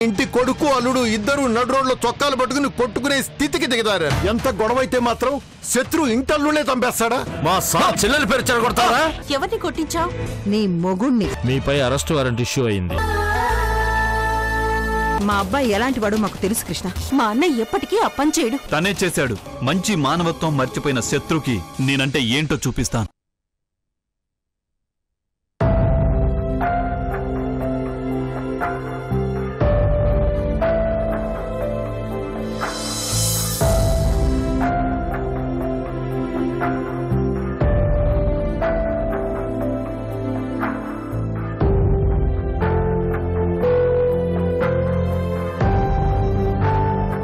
ఇంటి కొడుకు అల్లుడు ఇద్దరు నడు రోడ్లో చొక్కాలు పట్టుకుని కొట్టుకునే స్థితికి దిగదారు. ఎంత గొడవైతే మాత్రం శత్రు ఇంటల్లునే చంపేస్తాడా? మా చెల్లెలు పేరు చెడగొడతారా? ఎవరిని కొట్టించావు? నీ మొగుణ్ణి. మీపై అరెస్ట్ వారెంట్ ఇష్యూ అయింది. మా అబ్బాయి ఎలాంటి వాడు మాకు తెలుసు కృష్ణ. మా అన్న ఎప్పటికీ అప్పని చేయడు. తనే చేశాడు. మంచి మానవత్వం మర్చిపోయిన శత్రుకి నేనంటే ఏంటో చూపిస్తాను.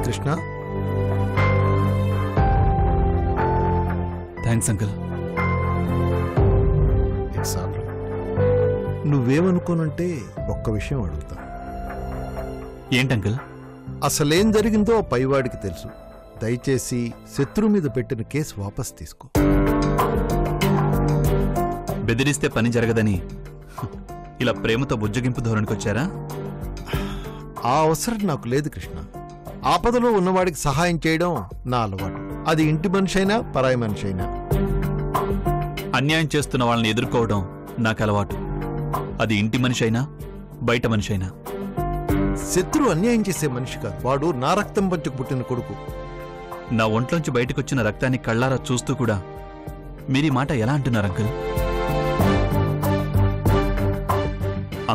Krishna, thanks uncle. నువ్వేమనుకోనంటే ఒక్క విషయం అడుగుతా. ఏంటంకుల్? అసలేం జరిగిందో పైవాడికి తెలుసు. దయచేసి శత్రు మీద పెట్టిన కేసు వాపస్ తీసుకో. బెదిరిస్తే పని జరగదని ఇలా ప్రేమతో బుజ్జగింపు ధోరణికొచ్చారా? ఆ అవసరం నాకు లేదు కృష్ణ. ఆపదలో ఉన్నవాడికి సహాయం చేయడం నా అలవాటు. అది ఇంటి మనిషి అయినా పరాయి మనిషి అయినా. అన్యాయం చేస్తున్న వాళ్ళని ఎదుర్కోవడం నాకు అలవాటు. అది ఇంటి మనిషి అయినా బయట మనిషి అయినా. శత్రు అన్యాయం చేసే మనిషి కాదు. వాడు నా రక్తం పంచుకు పుట్టిన కొడుకు. నా ఒంట్లోంచి బయటకొచ్చిన రక్తాన్ని కళ్ళారా చూస్తూ కూడా మీరీ మాట ఎలా అంటున్నారు అంకుల్?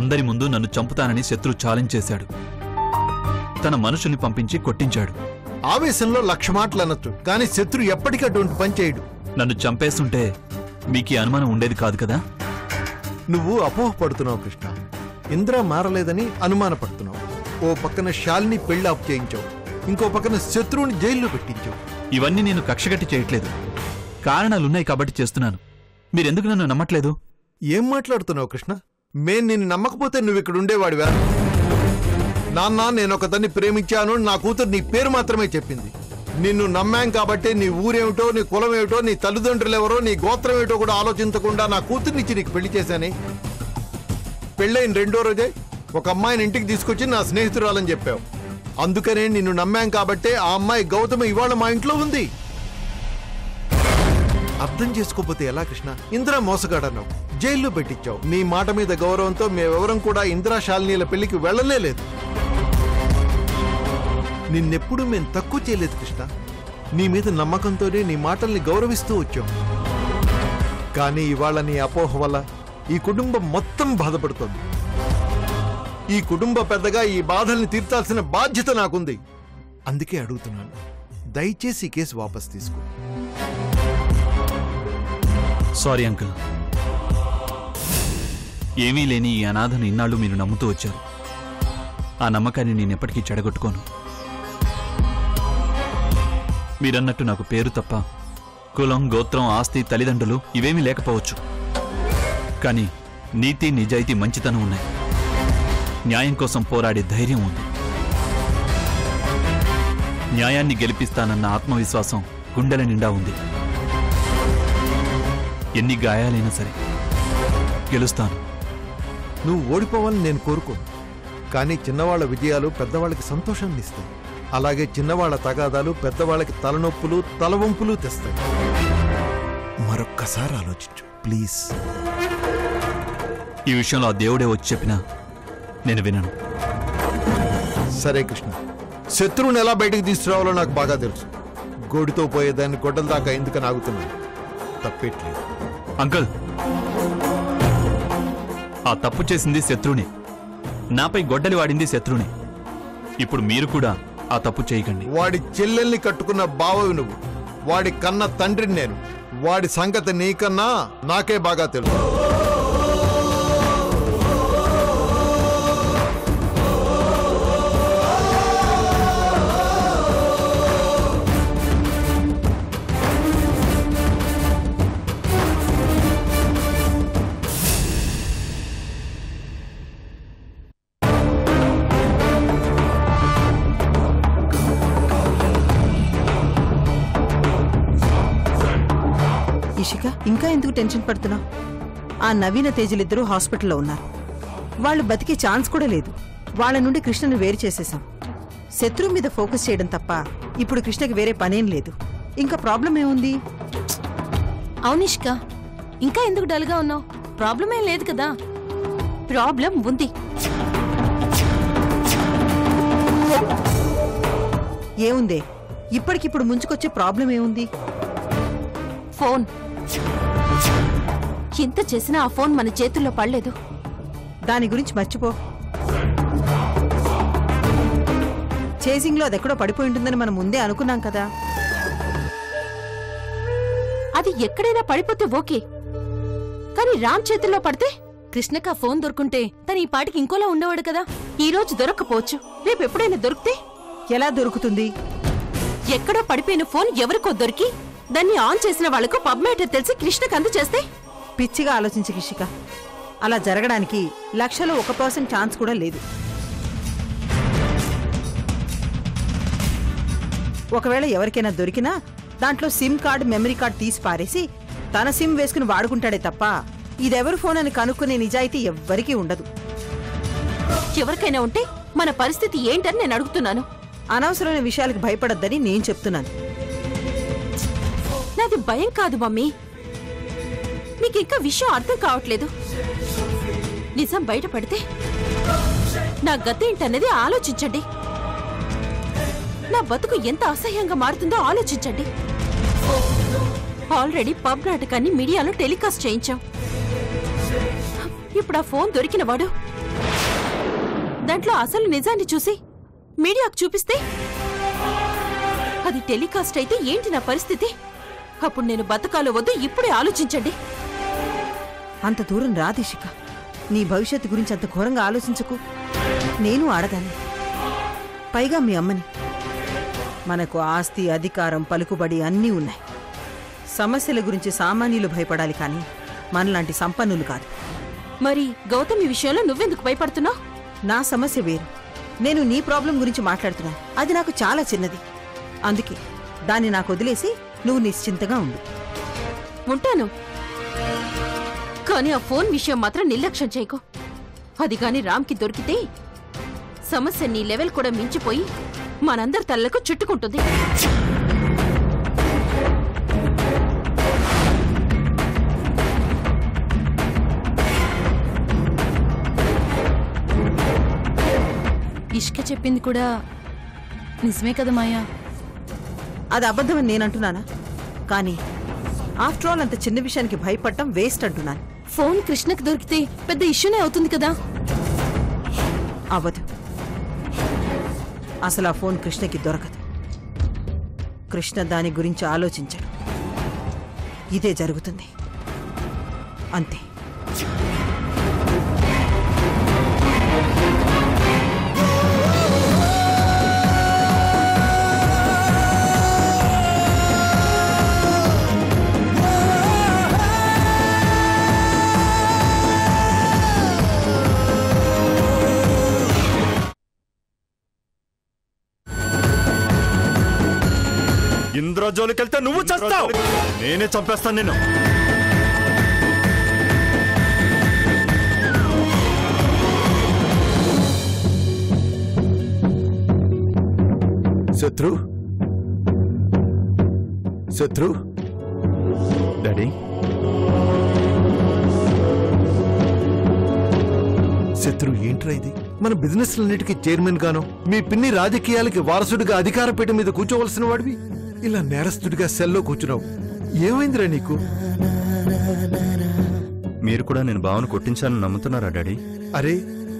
అందరి ముందు నన్ను చంపుతానని శత్రు ఛాలెంజ్ చేశాడు. తన మనుషుల్ని పంపించి కొట్టించాడు. ఆవేశంలో 1,00,000 మాటలు అనొచ్చు, కానీ శత్రు ఎప్పటికీ అటువంటి పని చేయడు. నన్ను చంపేస్తుంటే మీకీ అనుమానం ఉండేది కాదు కదా? నువ్వు అపోహపడుతున్నావు కృష్ణ. ఇంద్ర మారలేదని అనుమానపడుతున్నావు. ఓ పక్కన శాలిని పెళ్లి ఆపు చేయించావు, ఇంకో పక్కన శత్రువుని జైల్లో పెట్టించావు. ఇవన్నీ నేను కక్షగట్టి చేయట్లేదు. కారణాలున్నాయి కాబట్టి చేస్తున్నాను. మీరెందుకు నన్ను నమ్మట్లేదు? ఏం మాట్లాడుతున్నావు కృష్ణ? మేం నిన్ను నమ్మకపోతే నువ్వు ఇక్కడ ఉండేవాడివా? నాన్న, నేనొకతన్ని ప్రేమించాను, నా కూతురు నీ పేరు మాత్రమే చెప్పింది. నిన్ను నమ్మాం కాబట్టి నీ ఊరేమిటో, నీ కులం ఏమిటో, నీ తల్లిదండ్రులు ఎవరో, నీ గోత్రం ఏమిటో కూడా ఆలోచించకుండా నా కూతుర్నిచ్చి నీకు పెళ్లి చేశానే. పెళ్ళైన 2వ రోజే ఒక అమ్మాయిని ఇంటికి తీసుకొచ్చి నా స్నేహితురాలని చెప్పావు. అందుకనే నిన్ను నమ్మాం కాబట్టే ఆ అమ్మాయి గౌతమ ఇవాళ మా ఇంట్లో ఉంది. అర్థం చేసుకోపోతే ఎలా కృష్ణ? ఇందిరా మోసగాడన్నావు, జైల్లో పెట్టించావు. నీ మాట మీద గౌరవంతో మేమెవరం కూడా ఇందిరా శాలినీల పెళ్లికి వెళ్లనే లేదు. నిన్నెప్పుడు మేం తక్కువ చేయలేదు కృష్ణ. నీ మీద నమ్మకంతోనే నీ మాటల్ని గౌరవిస్తూ వచ్చాం. కానీ ఇవాళ నీ అపోహ వల్ల ఈ కుటుంబం మొత్తం బాధపడుతోంది. ఈ కుటుంబ పెద్దగా ఈ బాధల్ని తీర్చాల్సిన బాధ్యత నాకుంది. అందుకే అడుగుతున్నాను, దయచేసి ఈ కేసు వాపస్ తీసుకో. Sorry uncle. ఏమీ లేని ఈ అనాథను ఇన్నాళ్ళు మీరు నమ్ముతూ వచ్చారు. ఆ నమ్మకాన్ని నేనెప్పటికీ చెడగొట్టుకోను. మీరన్నట్టు నాకు పేరు తప్ప కులం, గోత్రం, ఆస్తి, తల్లిదండ్రులు ఇవేమీ లేకపోవచ్చు. కానీ నీతి, నిజాయితీ, మంచితనం ఉన్నాయి. న్యాయం కోసం పోరాడే ధైర్యం ఉంది. న్యాయాన్ని గెలిపిస్తానన్న ఆత్మవిశ్వాసం గుండెల నిండా ఉంది. ఎన్ని గాయాలైనా సరే గెలుస్తాను. నువ్వు ఓడిపోవాలని నేను కోరుకోను, కానీ చిన్నవాళ్ల విజయాలు పెద్దవాళ్ళకి సంతోషాన్ని ఇస్తాయి. అలాగే చిన్నవాళ్ల తగాదాలు పెద్దవాళ్ళకి తలనొప్పులు, తలవంపులు తెస్తాయి. మరొక్కసారి ఆలోచించు ప్లీజ్. ఈ విషయంలో ఆ దేవుడే వచ్చి చెప్పినా నేను వినను. సరే కృష్ణ, శత్రువుని ఎలా బయటికి తీసుకురావాలో నాకు బాగా తెలుసు. గోడితో పోయేదాన్ని గొడ్డల దాకా ఎందుకని ఆగుతున్నాను? తప్పేట్లేదు. అంకుల్, ఆ తప్పు చేసింది శత్రువుని, నాపై గొడ్డలి వాడింది శత్రువుని. ఇప్పుడు మీరు కూడా ఆ తప్పు చేయకండి. వాడి చెల్లెల్ని కట్టుకున్న బావవి నువ్వు, వాడి కన్న తండ్రిని నేను. వాడి సంగతి నీకన్నా నాకే బాగా తెలుసు. ఇషిక, ఇంకా ఎందుకు టెన్షన్ పడుతున్నావు? ఆ నవీన తేజలిద్దరూ హాస్పిటల్లో ఉన్నారు. వాళ్ళు బతికే ఛాన్స్ కూడా లేదు. వాళ్ళ నుండి కృష్ణను వేరు చేసేశాం. శత్రువు మీద ఫోకస్ చేయడం తప్ప ఇప్పుడు కృష్ణకి వేరే పనేం లేదు. ఇంకా ప్రాబ్లం ఏముంది? అవునిష్క, ఇంకా ఎందుకు డల్గా ఉన్నావు? ప్రాబ్లం ఏం లేదు కదా. ప్రాబ్లం ఉంది. ఏముందే? ఇప్పటికిప్పుడు ముంచుకొచ్చే ప్రాబ్లం ఏముంది? ఫోన్. ఎంత చేసినా ఆ ఫోన్ మన చేతుల్లో పడలేదు. దాని గురించి మర్చిపో. చేసింగ్ లో అదెక్కడో పడిపోయి ఉంటుందని మనం ముందే అనుకున్నాం కదా. అది ఎక్కడైనా పడిపోతే ఓకే, కానీ రామ్ చేతుల్లో పడితే? కృష్ణకు ఆ ఫోన్ దొరుకుంటే తను ఈ పాటికి ఇంకోలా ఉండేవాడు కదా. ఈ రోజు దొరక్కపోవచ్చు, రేపు ఎప్పుడైనా దొరికితే? ఎలా దొరుకుతుంది? ఎక్కడో పడిపోయిన ఫోన్ ఎవరికో దొరికి దాన్ని ఆన్ చేసిన వాళ్లకు పబ్ మ్యాటర్ తెలిసి కృష్ణకు అందచేస్తే? పిచ్చిగా ఆలోచించి కిషిక. అలా జరగడానికి 1,00,000లో 1% ఛాన్స్ కూడా లేదు. ఒకవేళ ఎవరికైనా దొరికినా దాంట్లో సిమ్ కార్డు, మెమరీ కార్డు తీసి పారేసి తన సిమ్ వేసుకుని వాడుకుంటాడే తప్ప ఇదెవరు ఫోన్ అని కనుక్కునే నిజాయితీ ఎవ్వరికీ ఉండదు. ఎవరికైనా ఉంటే మన పరిస్థితి ఏంటని నేను అడుగుతున్నాను. అనవసరమైన విషయాలకు భయపడొద్దని నేను చెప్తున్నాను. నాది భయం కాదు మమ్మీ, మీకు ఇంకా విషయం అర్థం కావట్లేదు. నిజం బయటపడితే నా గతేంటన్నది ఆలోచించండి. నా బతుకు ఎంత అసహ్యంగా మారుతుందో ఆలోచించండి. ఆల్రెడీ పబ్ నాటకాన్ని మీడియాలో టెలికాస్ట్ చేయించాం. ఇప్పుడు ఆ ఫోన్ దొరికిన వాడు దాంట్లో అసలు నిజాన్ని చూసి మీడియాకు చూపిస్తే అది టెలికాస్ట్ అయితే ఏంటి నా పరిస్థితి? అప్పుడు నేను బతకాలో వద్దు ఇప్పుడే ఆలోచించండి. అంత దూరం రాదిషిక. నీ భవిష్యత్తు గురించి అంత ఘోరంగా ఆలోచించకు. నేను ఆడదాన్ని, పైగా మీ అమ్మని. మనకు ఆస్తి, అధికారం, పలుకుబడి అన్నీ ఉన్నాయి. సమస్యల గురించి సామాన్యులు భయపడాలి, కానీ మనలాంటి సంపన్నులు కాదు. మరి గౌతమి విషయంలో నువ్వెందుకు భయపడుతున్నావు? నా సమస్య వేరు. నేను నీ ప్రాబ్లం గురించి మాట్లాడుతున్నాను. అది నాకు చాలా చిన్నది. అందుకే దాన్ని నాకు వదిలేసి నువ్వు నిశ్చింతగా ఉండు. ఉంటాను, కానీ ఆ ఫోన్ విషయం మాత్రం నిర్లక్ష్యం చేయకు. అది గాని రామ్కి దొరికితే సమస్య నీ లెవెల్ కూడా మించిపోయి మనందరి తల్లకు చుట్టుకుంటుంది. ఇష్క చెప్పింది కూడా నిజమే కదా మాయా? అది అబద్ధమని నేను అంటున్నానా? కానీ ఆఫ్టర్ ఆల్ అంత చిన్న విషయానికి భయపడటం వేస్ట్ అంటున్నాను. ఫోన్ కృష్ణకి దొరికితే పెద్ద ఇష్యూనే అవుతుంది కదా. అవ్వదు. అసలు ఆ ఫోన్ కృష్ణకి దొరకదు. కృష్ణ దాని గురించి ఆలోచించడు. ఇదే జరుగుతుంది అంతే. ఇంద్రజోలికెళ్తే నువ్వు చస్తావు, నేనే చంపేస్తాను నిన్ను. శత్రు, శత్రు, డాడీ, శత్రు ఏంట్రా ఇది? మన బిజినెస్లన్నిటికీ చైర్మన్ గాను, మీ పిన్ని రాజకీయాలకి వారసుడిగా అధికార పీఠ మీద కూర్చోవలసిన వాడివి ఇలా నేరస్తుడిగా సెల్లో కూర్చున్నావు. ఏమైందిరా నీకు? మీరు కూడా నేను బావను కొట్టించాలని నమ్ముతున్నారా డాడీ? అరే,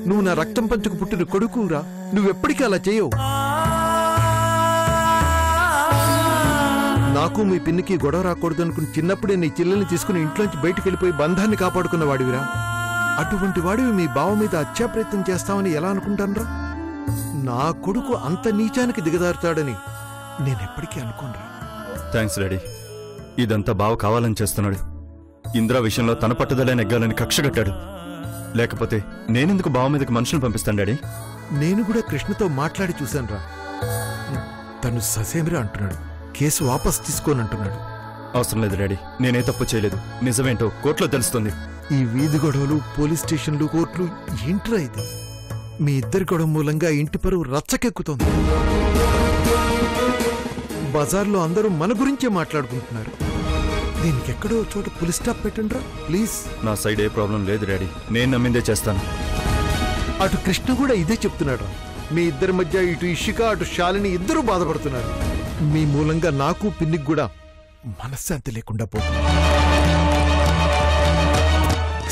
నువ్వు నా రక్తం పంచుకు పుట్టిన కొడుకురా. నువ్వెప్పటికీ అలా చేయవు. నాకు మీ పిన్నికి గొడవ రాకూడదు అనుకుని చిన్నప్పుడే నీ చెల్లెల్ని తీసుకుని ఇంట్లోంచి బయటికి వెళ్ళిపోయి బంధాన్ని కాపాడుకున్న వాడివిరా. అటువంటి వాడివి మీ బావ మీద హత్యాప్రయత్నం చేస్తావని ఎలా అనుకుంటానురా? నా కొడుకు అంత నీచానికి దిగజారుతాడని నేనెప్పటికీ అనుకోనరా. Thanks daddy. ఇదంతా బావ కావాలని చేస్తున్నాడు. ఇంద్రా విషయంలో తన పట్టుదలే నెగ్గాలని కక్ష కట్టాడు. లేకపోతే నేనెందుకు బావ మీదకి మనుషులు పంపిస్తాను డాడీ? నేను కూడా కృష్ణతో మాట్లాడి చూశానురా. తను ససేమిరా అంటున్నాడు. కేసు వాపస్ తీసుకోనంటున్నాడు. అవసరం లేదు డాడీ, నేనే తప్పు చేయలేదు. నిజమేంటో కోర్టులో తెలుస్తుంది. ఈ వీధి గొడవలు, పోలీస్ స్టేషన్లు, కోర్టులు ఏంట్రా ఇది? మీ ఇద్దరి గొడవ మూలంగా ఇంటి పరువు రచ్చకెక్కుతోంది. బజార్లో అందరూ మన గురించే మాట్లాడుకుంటున్నారు. దీనికి ఎక్కడో చోట పులి స్టాప్ పెట్టండిరా ప్లీజ్. నా సైడ్ ఏ ప్రాబ్లం లేదు డాడీ, నేను నమ్మిందే చేస్తాను. అటు కృష్ణ కూడా ఇదే చెప్తున్నాడు. మీ ఇద్దరి మధ్య ఇటు ఇషిక అటు శాలిని ఇద్దరూ బాధపడుతున్నారు. మీ మూలంగా నాకు పిన్నికి కూడా మనశ్శాంతి లేకుండా పోతుంది.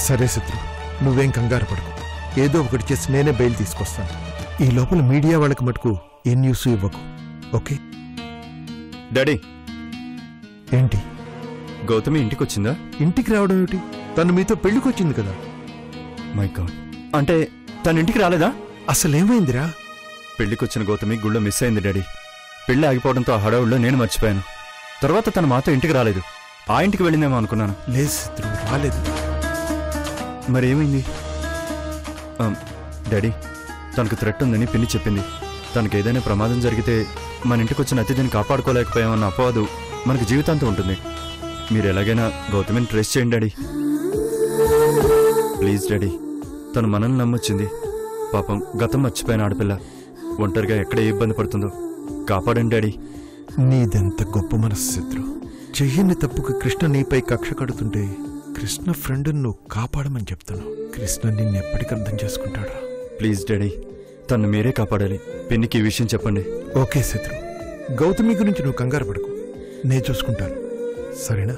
సరే శత్రు, నువ్వేం కంగారు పడకు. ఏదో ఒకటి చేసి నేనే బెయిల్ తీసుకొస్తాను. ఈ లోపల మీడియా వాళ్ళకి మటుకు ఏ న్యూస్ ఇవ్వకు, ఓకే? డాడీ, ఏంటి గౌతమి ఇంటికి వచ్చిందా? ఇంటికి రావడం ఏమిటి? తను మీతో పెళ్లికొచ్చింది కదా. మై గాడ్, అంటే తన ఇంటికి రాలేదా? అసలేమైందిరా? పెళ్లికొచ్చిన గౌతమి గుళ్ళో మిస్ అయింది డాడీ. పెళ్లి ఆగిపోవడంతో ఆ హడావుల్లో నేను మర్చిపోయాను. తర్వాత తను మాతో ఇంటికి రాలేదు. ఆ ఇంటికి వెళ్ళిందేమో అనుకున్నాను. లేదు శత్రు, రాలేదు. మరేమైంది? డాడీ, తనకు థ్రెట్ ఉందని పిన్ని చెప్పింది. తనకు ఏదైనా ప్రమాదం జరిగితే మన ఇంటికి వచ్చిన అతిథిని కాపాడుకోలేకపోయామన్న అపవాదు మనకు జీవితాంతం ఉంటుంది. మీరు ఎలాగైనా గౌతమిని ట్రేస్ చేయండి డాడీ, ప్లీజ్ డాడీ. తను మనల్ని నమ్మొచ్చింది. పాపం గతం మర్చిపోయిన ఆడపిల్ల ఒంటరిగా ఎక్కడ ఏ ఇబ్బంది పడుతుందో కాపాడండి డాడీ. నీదెంత గొప్ప మనస్సు శత్రు. చెయ్యని తప్పుకు కృష్ణ నీపై కక్ష కడుతుంటే కృష్ణ ఫ్రెండ్ నువ్వు కాపాడమని చెప్తున్నావు. కృష్ణ నిన్ను ఎప్పటికి అర్థం చేసుకుంటాడు. ప్లీజ్ డాడీ, తను మీరే కాపాడాలి. పిన్నికి ఈ విషయం చెప్పండి. ఓకే శత్రు, గౌతమి గురించి నువ్వు కంగారు పడకు, నేను చూసుకుంటాను, సరేనా?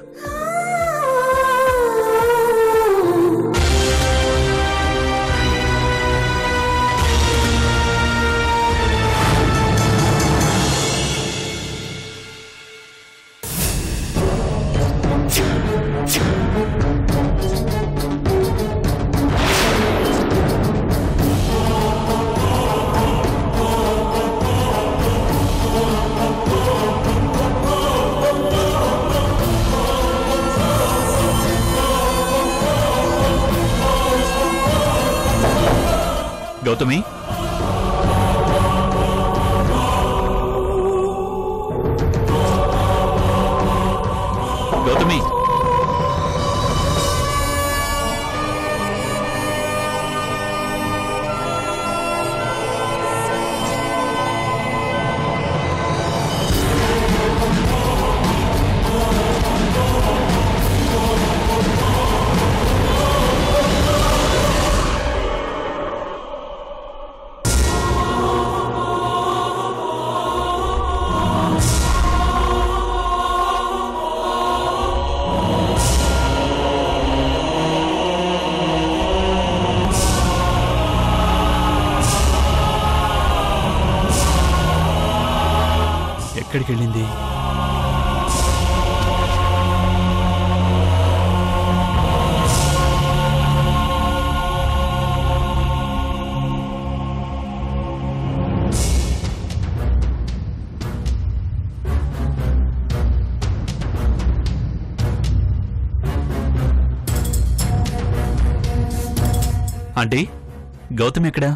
గౌతమి, గౌతమి, ఎక్కడికి వెళ్ళింది? ఆంటీ, గౌతమి ఎక్కడా?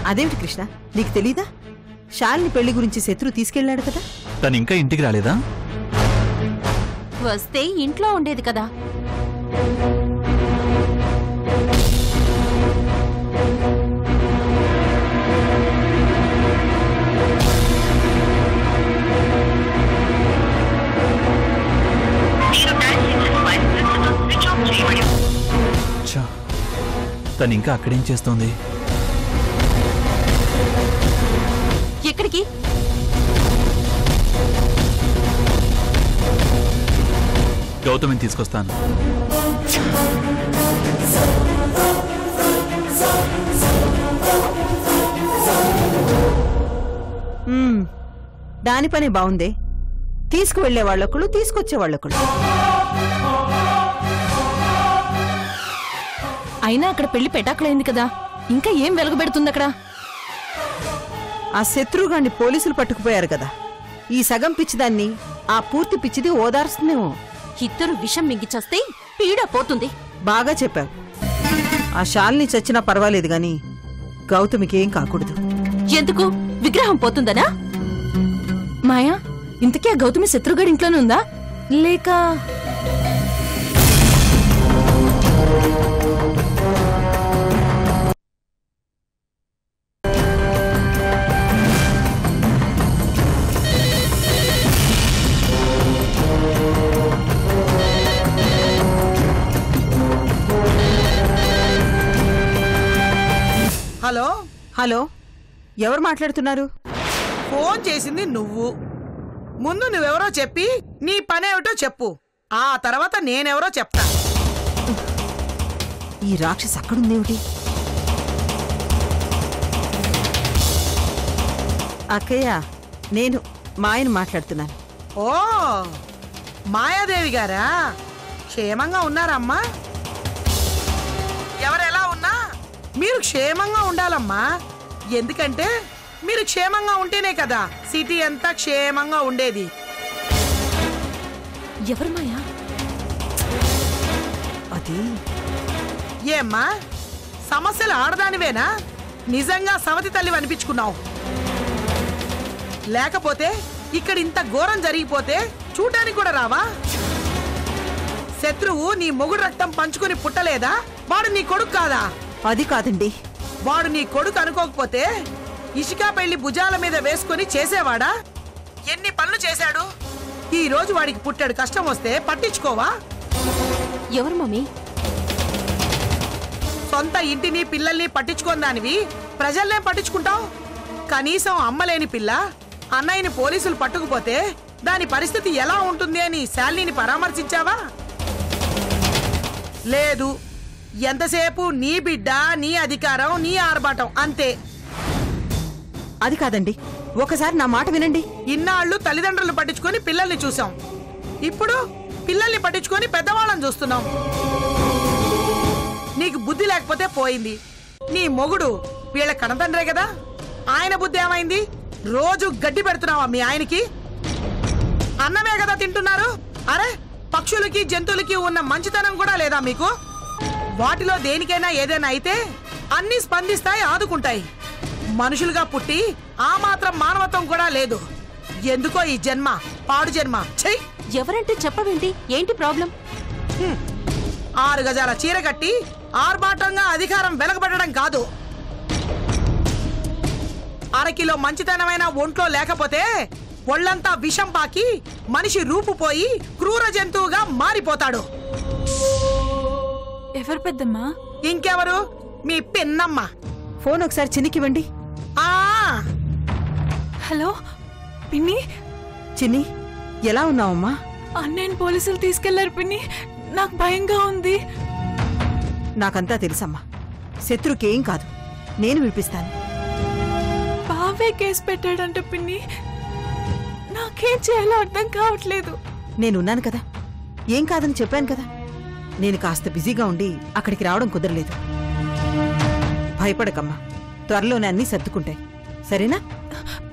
అదేమిటి కృష్ణ, నీకు తెలీదా? శాలిని పెళ్లి గురించి శత్రు తీసుకెళ్లాడు కదా. తను ఇంకా ఇంటికి రాలేదా? వస్తే ఇంట్లో ఉండేది కదా. ఛా, తను ఇంకా అక్కడేం చేస్తోంది? ఎక్కడికి? గౌతమిని తీసుకొస్తాను. దాని పని బాగుందే. తీసుకువెళ్లే వాళ్ళొకళ్ళు, తీసుకొచ్చే వాళ్ళొకళ్ళు. అయినా అక్కడ పెళ్లి పెటాకులైంది కదా, ఇంకా ఏం వెలగబెడుతుంది అక్కడ? ఆ శత్రుగాన్ని పోలీసులు పట్టుకుపోయారు కదా. ఈ సగం పిచ్చిదాన్ని ఆ పూర్తి పిచ్చిది ఓదార్స్తుందేమో. ఇద్దరు విషం మింగిచేస్తే పీడ పోతుంది. బాగా చెప్పావు. ఆ శాలిని చచ్చినా పర్వాలేదు గాని గౌతమికి ఏం కాకూడదు. ఎందుకు? విగ్రహం పోతుందనా? మాయా, ఇంతకీ ఆ గౌతమి శత్రుగాడి ఇంట్లోనే ఉందా లేక? హలో హలో, ఎవరు మాట్లాడుతున్నారు? ఫోన్ చేసింది నువ్వు. ముందు నువ్వెవరో చెప్పి నీ పనేమిటో చెప్పు. ఆ తర్వాత నేనెవరో చెప్తా. ఈ రాక్షస్ అక్కడుందేమిటి? అక్కయ్య, నేను మా ఆయన మాట్లాడుతున్నాను. ఓ మాయాదేవి గారా, క్షేమంగా ఉన్నారమ్మా? ఎవరెలా ఉన్నా మీరు క్షేమంగా ఉండాలమ్మా. ఎందుకంటే మీరు క్షేమంగా ఉంటేనే కదా సిటీ అంతా క్షేమంగా ఉండేది. ఎవరు మాయా? అది ఏమ్మా, సమస్యలు ఆడదానివేనా? నిజంగా సవతి తల్లి అనిపించుకున్నావు. లేకపోతే ఇక్కడ ఇంత ఘోరం జరిగిపోతే చూడడానికి కూడా రావా? శత్రువు నీ మొగుడు రక్తం పంచుకొని పుట్టలేదా? వాడు నీ కొడుకు కాదా? అది కాదండి. వాడు నీ కొడుకు అనుకోకపోతే ఇషికా పెళ్లి భుజాల మీద వేసుకుని చేసేవాడా? ఎన్ని పనులు చేశాడు? ఈ రోజు వాడికి పుట్టాడు కష్టం వస్తే పట్టించుకోవా? ఎవరు మమ్మీ? సొంత ఇంటిని పిల్లల్ని పట్టించుకోని దానివి ప్రజల్నే పట్టించుకుంటావు. కనీసం అమ్మలేని పిల్ల అన్నయ్యని పోలీసులు పట్టుకుపోతే దాని పరిస్థితి ఎలా ఉంటుంది అని శాలినిని పరామర్శించావా? లేదు. ఎంతసేపు నీ బిడ్డ, నీ అధికారం, నీ ఆర్భాటం అంతే. అది కాదండి, ఒకసారి నా మాట వినండి. ఇన్నాళ్ళు తల్లిదండ్రులు పట్టించుకొని పిల్లల్ని చూసాం. ఇప్పుడు పిల్లల్ని పట్టించుకొని పెద్దవాళ్ళని చూస్తున్నాం. నీకు బుద్ధి లేకపోతే పోయింది. నీ మొగుడు వీళ్ళ కనతండ్రే కదా, ఆయన బుద్ధి ఏమైంది? రోజు గడ్డి పెడుతున్నావా మీ ఆయనకి? అన్నమే కదా తింటున్నారు. అరే, పక్షులకి జంతువులకి ఉన్న మంచితనం కూడా లేదా మీకు? వాటిలో దేనికైనా ఏదైనా అయితే అన్ని స్పందిస్తాయి, ఆదుకుంటాయి. మనుషులుగా పుట్టి ఆ మాత్రం మానవత్వం కూడా లేదు. ఎందుకో ఈ జన్మ, పాడు జన్మ. చెయ్యి. ఎవరంటే చెప్పవేంటి? ఏంటి ప్రాబ్లం? 6 గజాల చీర కట్టి ఆర్భాటంగా అధికారం వెలగబెట్టడం కాదు. అరకిలో మంచితనమైన ఒంట్లో లేకపోతే ఒళ్ళంతా విషం పాకి మనిషి రూపుపోయి క్రూర జంతువుగా మారిపోతాడు. ఎవరు పెద్దమ్మా? ఇంకెవరు? మీ పిన్నమ్మ. ఫోన్ ఒకసారి చిన్నికివ్వండి. ఆ హలో పిన్ని. చిన్ని, ఎలా ఉన్నావమ్మా? అన్నయ్యని పోలీసులు తీసుకెళ్లారు పిన్ని. నాకు భయంగా ఉంది. నాకంతా తెలుసమ్మా. శత్రుకేం కాదు, నేను విడిపిస్తాను. బావే కేసు పెట్టాడంట పిన్ని. నాకేం చేయాలో అర్థం కావట్లేదు. నేనున్నాను కదా, ఏం కాదని చెప్పాను కదా. నేను కాస్త బిజీగా ఉండి అక్కడికి రావడం కుదరలేదు. భయపడకమ్మా, త్వరలోనే అన్నీ సర్దుకుంటాయి, సరేనా?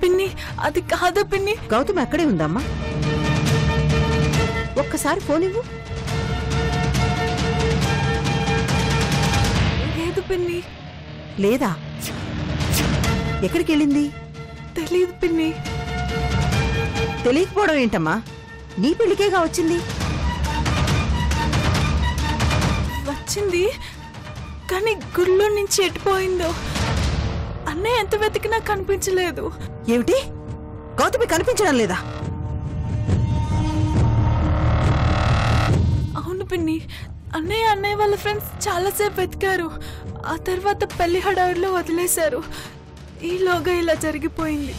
పిన్ని, అది కాదు పిన్ని. గౌతమ్ అక్కడే ఉందమ్మా. ఒక్కసారి ఫోన్ ఇవ్వు. లేదు పిన్ని. లేదా? ఎక్కడికి వెళ్ళింది? తెలీదు పిన్ని. తెలియకపోవడం ఏంటమ్మా? నీ పెళ్లికేగా వచ్చింది. వచ్చింది, కానీ గుళ్ళో నుంచి ఎట్టిపోయిందో. అన్నయ్య ఎంత వెతికినా కనిపించలేదు. ఏమిటి? గౌతమి కనిపించడం లేదా? అవును పిన్ని. అన్నయ్య వాళ్ళ ఫ్రెండ్స్ చాలాసేపు వెతికారు. ఆ తర్వాత పెళ్లి హడావిడిలో వదిలేశారు. ఈలోగా ఇలా జరిగిపోయింది.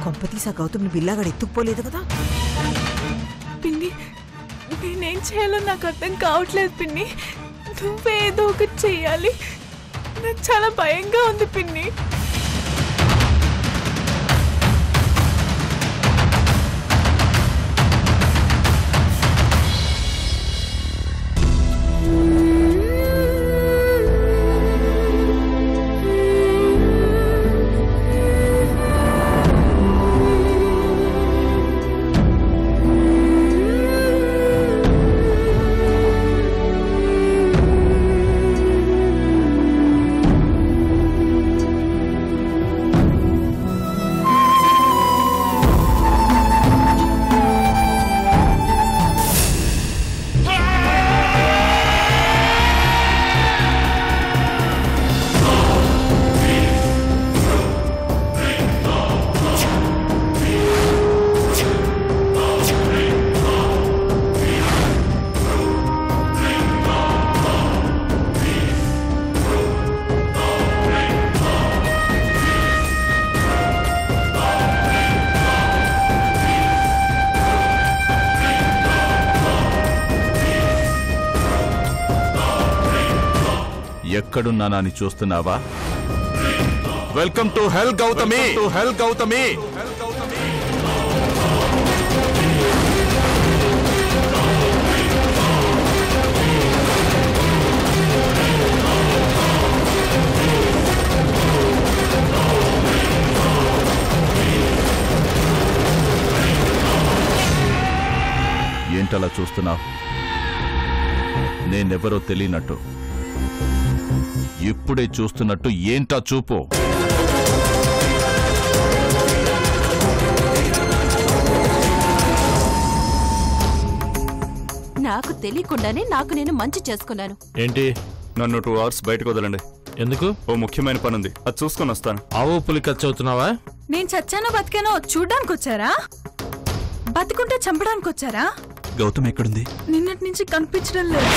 కొంపతీసా గౌతమ్ని బిల్లాగాడు ఎత్తుకుపోలేదు కదా? పిన్ని, నేనేం చేయాలో నాకు అర్థం కావట్లేదు పిన్ని. నువ్వే ఏదో ఒకటి చెయ్యాలి. నాకు చాలా భయంగా ఉంది పిన్ని. ఎక్కడున్నానని చూస్తున్నావా? వెల్కమ్ టు హెల్ గౌతమి, హెల్ గౌతమి. ఏంటలా చూస్తున్నావు? నేనెవరో తెలియనట్టు, ఇప్పుడే చూస్తున్నట్టు ఏంటా చూపు? నాకు తెలియకుండానే నాకు నేను మంచి చేసుకున్నాను. ఏంటి? నన్ను 2 hours బయటకు వదలండి. ఎందుకు? ఓ ముఖ్యమైన పని ఉంది, అది చూసుకొని వస్తాను. ఆవు పులి ఖర్చు అవుతున్నావా? నేను చచ్చానో బతికానో చూడ్డానికి వచ్చారా? బతికుంటే చంపడానికి వచ్చారా? గౌతమ్ ఎక్కడుంది? నిన్నటి నుంచి కనిపించడం లేదు.